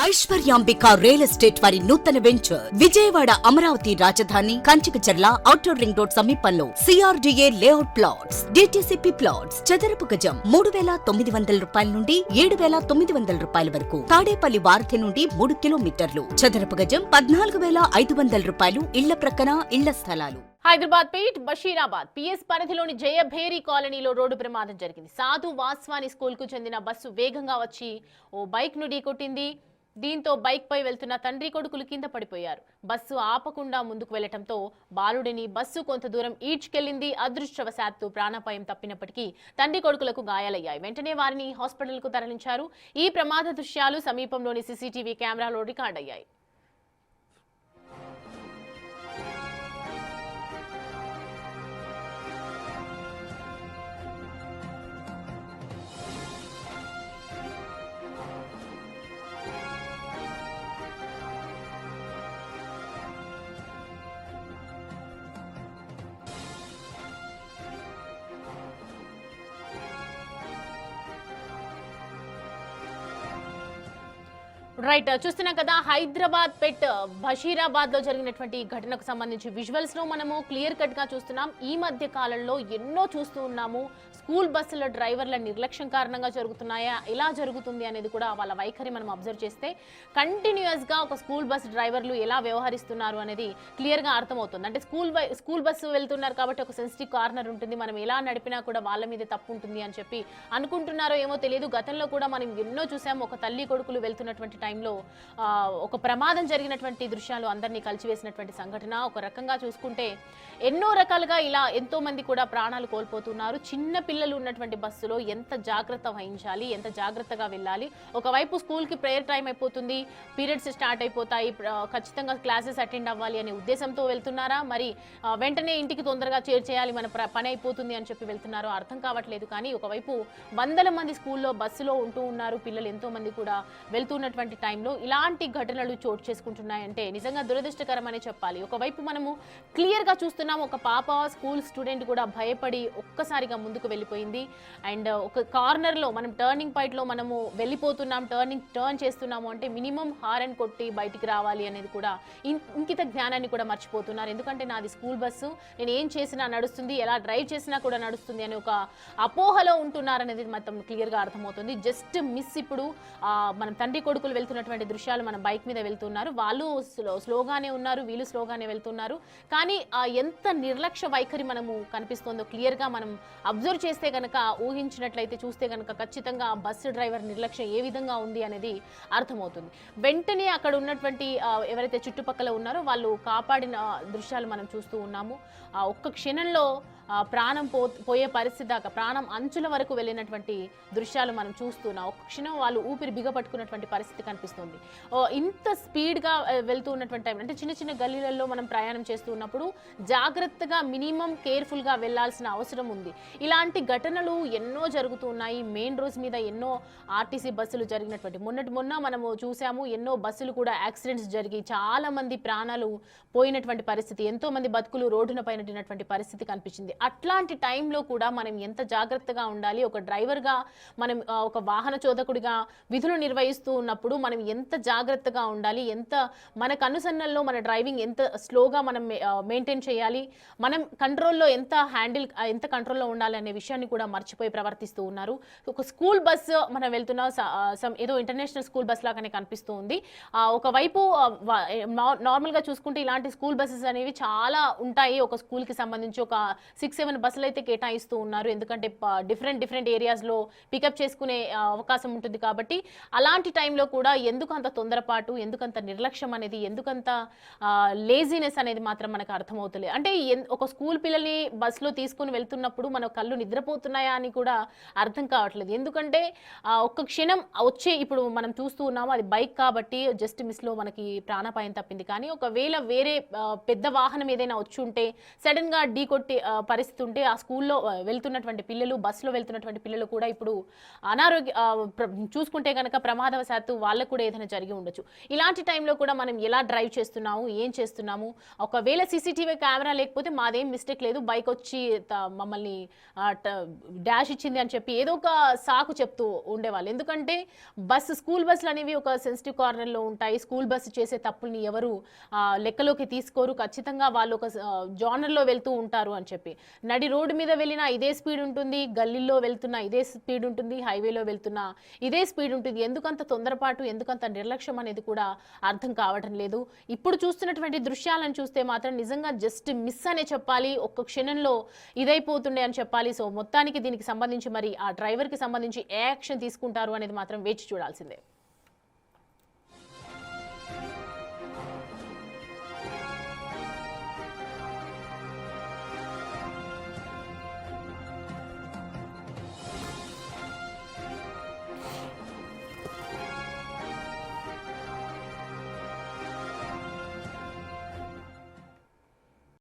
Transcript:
Aishwaryambika real estate వారి నూతన venture Vijayawada Amaravati రాజధాని కంచికచర్ల ఔటర్ రింగ్ రోడ్ సమీపంలో CRDA layout plots DTCP plots చదరపు గజం 3,900 రూపాయల నుండి 7,900 రూపాయల వరకు తాడేపల్లి వారధి నుండి 3 కిలోమీటర్లు చదరపు గజం 14,500 రూపాయలు ఇళ్ల ప్రక్కన ఇళ్ల స్థలాలు. హైదరాబాద్ పేట్ బషీరాబాద్ పిఎస్ పరిధిలోని జయభేరి కాలనీలో రోడ్డు ప్రమాదం జరిగింది. సాధు వాస్వాని స్కూల్ కు చెందిన బస్సు వేగంగా వచ్చి ఓ బైక్ ను ఢీకొట్టింది. దీంతో బైక్ పై వెళ్తున్న తండ్రి కొడుకులు కింద పడిపోయారు. బస్సు ఆపకుండా ముందుకు వెళ్లడంతో బాలుడిని బస్సు కొంత దూరం ఈడ్చుకెళ్లింది. అదృష్టవశాత్తు ప్రాణాపాయం తప్పినప్పటికీ తండ్రి కొడుకులకు గాయాలయ్యాయి. వెంటనే వారిని హాస్పిటల్ కు తరలించారు. ఈ ప్రమాద దృశ్యాలు సమీపంలోని సీసీటీవీ కెమెరాలో రికార్డ్ అయ్యాయి. రైట్, చూస్తున్నాం కదా హైదరాబాద్ పెట్ బషీరాబాద్ లో జరిగినటువంటి ఘటనకు సంబంధించి విజువల్స్ లో మనము క్లియర్ కట్ గా చూస్తున్నాం. ఈ మధ్య కాలంలో ఎన్నో చూస్తూ ఉన్నాము. స్కూల్ బస్సుల డ్రైవర్ల నిర్లక్ష్యం కారణంగా జరుగుతున్నాయా, ఎలా జరుగుతుంది అనేది కూడా వాళ్ళ వైఖరి మనం అబ్జర్వ్ చేస్తే కంటిన్యూస్ గా ఒక స్కూల్ బస్ డ్రైవర్లు ఎలా వ్యవహరిస్తున్నారు అనేది క్లియర్ గా అర్థమవుతుంది. అంటే స్కూల్ బస్సు వెళ్తున్నారు కాబట్టి ఒక సెన్సిటివ్ కార్నర్ ఉంటుంది, మనం ఎలా నడిపినా కూడా వాళ్ళ మీదే తప్పు ఉంటుంది అని చెప్పి అనుకుంటున్నారో ఏమో తెలియదు. గతంలో కూడా మనం ఎన్నో చూసాము. ఒక తల్లి కొడుకులు వెళ్తున్నటువంటి టైంలో ఒక ప్రమాదం జరిగినటువంటి దృశ్యాలు అందరినీ కలిసివేసినటువంటి సంఘటన. ఒక రకంగా చూసుకుంటే ఎన్నో రకాలుగా ఇలా ఎంతో మంది కూడా ప్రాణాలు కోల్పోతున్నారు. చిన్న పిల్లలు ఉన్నటువంటి బస్సులో ఎంత జాగ్రత్త వహించాలి, ఎంత జాగ్రత్తగా వెళ్ళాలి. ఒకవైపు స్కూల్కి ప్రేయర్ టైం అయిపోతుంది, పీరియడ్స్ స్టార్ట్ అయిపోతాయి, ఖచ్చితంగా క్లాసెస్ అటెండ్ అవ్వాలి అనే ఉద్దేశంతో వెళ్తున్నారా, మరి వెంటనే ఇంటికి తొందరగా చేర్చేయాలి, మన పని అయిపోతుంది అని చెప్పి వెళ్తున్నారో అర్థం కావట్లేదు. కానీ ఒకవైపు వందల మంది స్కూల్లో బస్సులో ఉంటూ ఉన్నారు, పిల్లలు ఎంతో మంది కూడా వెళ్తున్నటువంటి టైంలో ఇలాంటి ఘటనలు చోటు చేసుకుంటున్నాయంటే నిజంగా దురదృష్టకరమనే చెప్పాలి. ఒకవైపు మనము క్లియర్గా చూస్తున్నాం, ఒక పాప స్కూల్ స్టూడెంట్ కూడా భయపడి ఒక్కసారిగా ముందుకు వెళ్ళిపోయింది. అండ్ ఒక కార్నర్లో మనం టర్నింగ్ పాయింట్లో మనము వెళ్ళిపోతున్నాం, టర్న్ చేస్తున్నాము అంటే మినిమం హారన్ కొట్టి బయటికి రావాలి అనేది కూడా ఇంకిత జ్ఞానాన్ని కూడా మర్చిపోతున్నారు. ఎందుకంటే నాది స్కూల్ బస్సు, నేను ఏం చేసినా నడుస్తుంది, ఎలా డ్రైవ్ చేసినా కూడా నడుస్తుంది అని ఒక అపోహలో ఉంటున్నారనేది మొత్తం క్లియర్గా అర్థమవుతుంది. జస్ట్ మిస్ ఇప్పుడు మనం తండ్రి కొడుకులు వెళ్తున్నటువంటి దృశ్యాలు మన బైక్ మీద వెళ్తున్నారు, వాళ్ళు స్లోగానే ఉన్నారు, వీళ్ళు స్లోగానే వెళ్తున్నారు. కానీ ఎంత నిర్లక్ష్య వైఖరి మనము కనిపిస్తుందో క్లియర్గా మనం అబ్జర్వ్ చేస్తే కనుక, ఊహించినట్లయితే చూస్తే కనుక ఖచ్చితంగా బస్సు డ్రైవర్ నిర్లక్ష్యం ఏ విధంగా ఉంది అనేది అర్థమవుతుంది. వెంటనే అక్కడ ఉన్నటువంటి ఎవరైతే చుట్టుపక్కల ఉన్నారో వాళ్ళు కాపాడిన దృశ్యాలు మనం చూస్తూ ఉన్నాము. ఒక్క క్షణంలో ప్రాణం పోయే పరిస్థితి దాకా, ప్రాణం అంచుల వరకు వెళ్ళినటువంటి దృశ్యాలు మనం చూస్తున్నాం. ఒక క్షణం వాళ్ళు ఊపిరి బిగపట్టుకున్నటువంటి పరిస్థితి కనిపిస్తుంది. ఇంత స్పీడ్గా వెళ్తూ ఉన్నటువంటి టైం అంటే చిన్న చిన్న గల్లీలలో మనం ప్రయాణం చేస్తూ ఉన్నప్పుడు జాగ్రత్తగా మినిమం కేర్ఫుల్గా వెళ్లాల్సిన అవసరం ఉంది. ఇలాంటి ఘటనలు ఎన్నో జరుగుతూ ఉన్నాయి. మెయిన్ రోడ్ మీద ఎన్నో ఆర్టీసీ బస్సులు జరిగినటువంటి మొన్న మనము చూసాము, ఎన్నో బస్సులు కూడా యాక్సిడెంట్స్ జరిగి చాలా మంది ప్రాణాలు పోయినటువంటి పరిస్థితి, ఎంతో మంది బతుకులు రోడ్డున పడినటువంటి పరిస్థితి కనిపించింది. అట్లాంటి టైంలో కూడా మనం ఎంత జాగ్రత్తగా ఉండాలి, ఒక డ్రైవర్గా మనం ఒక వాహన చోదకుడిగా విధులు నిర్వహిస్తూ ఉన్నప్పుడు మనం ఎంత జాగ్రత్తగా ఉండాలి, ఎంత మన కనుసన్నల్లో మన డ్రైవింగ్ ఎంత స్లోగా మనం మెయింటైన్ చేయాలి, మనం కంట్రోల్లో ఎంత కంట్రోల్లో ఉండాలి అనే విషయాన్ని కూడా మర్చిపోయి ప్రవర్తిస్తూ ఉన్నారు. ఒక స్కూల్ బస్సు మనం వెళ్తున్న ఏదో ఇంటర్నేషనల్ స్కూల్ బస్ లాగానే కనిపిస్తూ ఉంది. ఒకవైపు నార్మల్గా చూసుకుంటే ఇలాంటి స్కూల్ బస్సెస్ అనేవి చాలా ఉంటాయి. ఒక స్కూల్కి సంబంధించి ఒక 6-7 బస్సులు అయితే కేటాయిస్తూ ఉన్నారు. ఎందుకంటే డిఫరెంట్ ఏరియాస్లో పికప్ చేసుకునే అవకాశం ఉంటుంది కాబట్టి అలాంటి టైంలో కూడా ఎందుకు అంత తొందరపాటు, ఎందుకంత నిర్లక్ష్యం అనేది, ఎందుకంత లేజినెస్ అనేది మాత్రం మనకు అర్థమవుతలేదు. అంటే ఒక స్కూల్ పిల్లల్ని బస్సులో తీసుకుని వెళ్తున్నప్పుడు మన కళ్ళు నిద్రపోతున్నాయా అని కూడా అర్థం కావట్లేదు. ఎందుకంటే ఒక్క క్షణం వచ్చే ఇప్పుడు మనం చూస్తూ ఉన్నాము, అది బైక్ కాబట్టి జస్ట్ మిస్లో మనకి ప్రాణాపాయం తప్పింది. కానీ ఒకవేళ వేరే పెద్ద వాహనం ఏదైనా వచ్చి ఉంటే సడన్గా ఢీ కొట్టి పరిస్థితి ఉంటే ఆ స్కూల్లో వెళ్తున్నటువంటి పిల్లలు, బస్సులో వెళ్తున్నటువంటి పిల్లలు కూడా ఇప్పుడు చూసుకుంటే కనుక ప్రమాదవశాత్తు వాళ్ళకు కూడా ఏదైనా జరిగి ఉండొచ్చు. ఇలాంటి టైంలో కూడా మనం ఎలా డ్రైవ్ చేస్తున్నాము, ఏం చేస్తున్నాము, ఒకవేళ సీసీటీవీ కెమెరా లేకపోతే మాదేం మిస్టేక్ లేదు, బైక్ వచ్చి మమ్మల్ని డాష్ ఇచ్చింది అని చెప్పి ఏదో ఒక సాకు చెప్తూ ఉండేవాళ్ళు. ఎందుకంటే స్కూల్ బస్సులు అనేవి ఒక సెన్సిటివ్ కార్నర్లో ఉంటాయి. స్కూల్ బస్సు చేసే తప్పుల్ని ఎవరు లెక్కలోకి తీసుకోరు. ఖచ్చితంగా వాళ్ళు ఒక జానర్లో వెళ్తూ ఉంటారు అని చెప్పి. నడి రోడ్డు మీద వెళ్ళినా ఇదే స్పీడ్ ఉంటుంది, గల్లీల్లో వెళ్తున్నా ఇదే స్పీడ్ ఉంటుంది, హైవేలో వెళ్తున్నా ఇదే స్పీడ్ ఉంటుంది. ఎందుకంత తొందరపాటు, ఎందుకంత నిర్లక్ష్యం అనేది కూడా అర్థం కావటం లేదు. ఇప్పుడు చూస్తున్నటువంటి దృశ్యాలను చూస్తే మాత్రం నిజంగా జస్ట్ మిస్ అనే చెప్పాలి, ఒక్క క్షణంలో ఇదైపోతుండే అని చెప్పాలి. సో మొత్తానికి దీనికి సంబంధించి మరి ఆ డ్రైవర్కి సంబంధించి ఏ యాక్షన్ తీసుకుంటారు అనేది మాత్రం వేచి చూడాల్సిందే.